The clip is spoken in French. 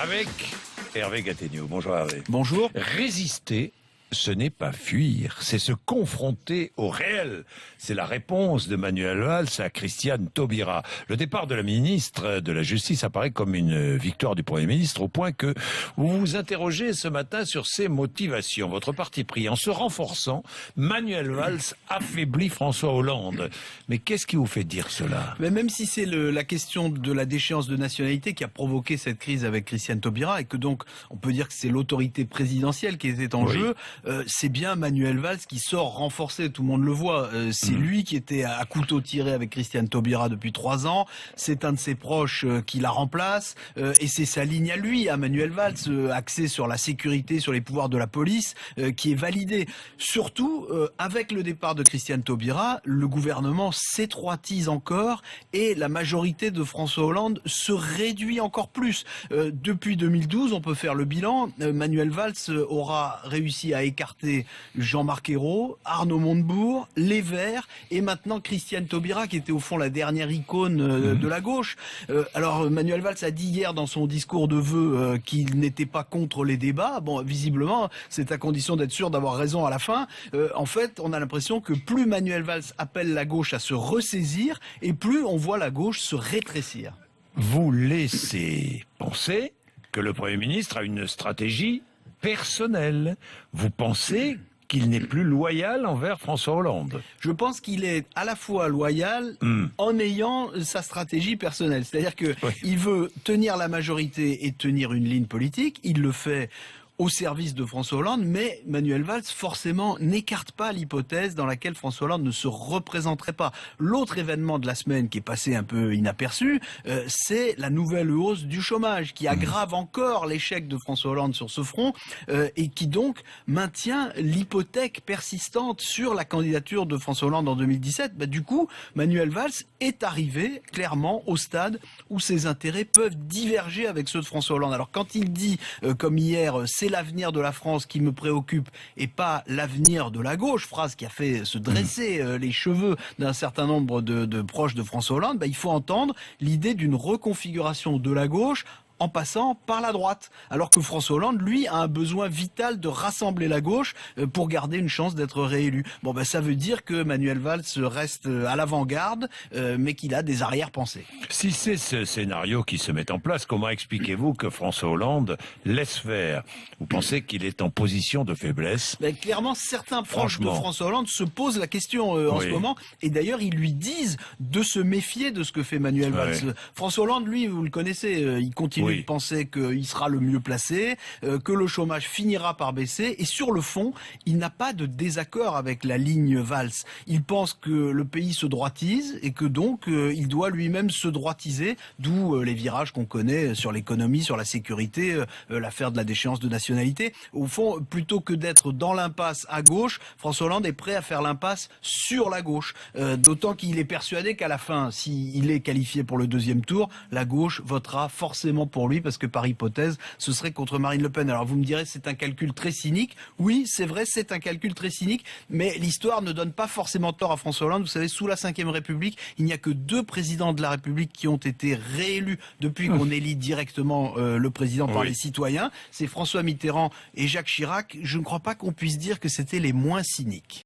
avec Hervé Gattegno. Bonjour Hervé. Bonjour. Résister, ce n'est pas fuir, c'est se confronter au réel. C'est la réponse de Manuel Valls à Christiane Taubira. Le départ de la ministre de la Justice apparaît comme une victoire du Premier ministre, au point que vous vous interrogez ce matin sur ses motivations. Votre parti pris, en se renforçant, Manuel Valls affaiblit François Hollande. Mais qu'est-ce qui vous fait dire cela? Mais même si c'est la question de la déchéance de nationalité qui a provoqué cette crise avec Christiane Taubira, et que donc on peut dire que c'est l'autorité présidentielle qui était en jeu, c'est bien Manuel Valls qui sort renforcé, tout le monde le voit. C'est lui qui était à couteau tiré avec Christiane Taubira depuis 3 ans. C'est un de ses proches qui la remplace. Et c'est sa ligne à lui, à Manuel Valls, axée sur la sécurité, sur les pouvoirs de la police, qui est validée. Surtout, avec le départ de Christiane Taubira, le gouvernement s'étroitise encore et la majorité de François Hollande se réduit encore plus. Depuis 2012, on peut faire le bilan. Manuel Valls aura réussi à écarter Jean-Marc Ayrault, Arnaud Montebourg, Les Verts et maintenant Christiane Taubira qui était au fond la dernière icône de la gauche. Alors Manuel Valls a dit hier dans son discours de vœux qu'il n'était pas contre les débats. Bon, visiblement, c'est à condition d'être sûr d'avoir raison à la fin. En fait, on a l'impression que plus Manuel Valls appelle la gauche à se ressaisir et plus on voit la gauche se rétrécir. Vous laissez penser que le Premier ministre a une stratégie personnelle. Vous pensez qu'il n'est plus loyal envers François Hollande? Je pense qu'il est à la fois loyal en ayant sa stratégie personnelle. C'est-à-dire que il veut tenir la majorité et tenir une ligne politique. Il le fait au service de François Hollande, mais Manuel Valls, forcément, n'écarte pas l'hypothèse dans laquelle François Hollande ne se représenterait pas. L'autre événement de la semaine qui est passé un peu inaperçu, c'est la nouvelle hausse du chômage, qui aggrave encore l'échec de François Hollande sur ce front, et qui donc maintient l'hypothèque persistante sur la candidature de François Hollande en 2017. Du coup, Manuel Valls est arrivé clairement au stade où ses intérêts peuvent diverger avec ceux de François Hollande. Alors quand il dit, comme hier, c'est l'avenir de la France qui me préoccupe et pas l'avenir de la gauche, phrase qui a fait se dresser les cheveux d'un certain nombre de proches de François Hollande, il faut entendre l'idée d'une reconfiguration de la gauche en passant par la droite. Alors que François Hollande, lui, a un besoin vital de rassembler la gauche pour garder une chance d'être réélu. Ça veut dire que Manuel Valls reste à l'avant-garde, mais qu'il a des arrière-pensées. Si c'est ce scénario qui se met en place, comment expliquez-vous que François Hollande laisse faire? Vous pensez qu'il est en position de faiblesse? Clairement, certains proches de François Hollande se posent la question en ce moment, et d'ailleurs ils lui disent de se méfier de ce que fait Manuel Valls. François Hollande, lui, vous le connaissez, il continue de penser qu'il sera le mieux placé, que le chômage finira par baisser, et sur le fond, il n'a pas de désaccord avec la ligne Valls. Il pense que le pays se droitise et que donc il doit lui-même se droitiser, d'où les virages qu'on connaît sur l'économie, sur la sécurité, l'affaire de la déchéance de nationalité. Au fond, plutôt que d'être dans l'impasse à gauche, François Hollande est prêt à faire l'impasse sur la gauche. D'autant qu'il est persuadé qu'à la fin, s'il est qualifié pour le deuxième tour, la gauche votera forcément pour lui, parce que par hypothèse, ce serait contre Marine Le Pen. Alors vous me direz, c'est un calcul très cynique. Oui, c'est vrai, c'est un calcul très cynique, mais l'histoire ne donne pas forcément tort à François Hollande. Vous savez, sous la Ve République, il n'y a que 2 présidents de la République qui ont été réélus depuis qu'on élit directement le président par les citoyens. C'est François Mitterrand et Jacques Chirac. Je ne crois pas qu'on puisse dire que c'était les moins cyniques.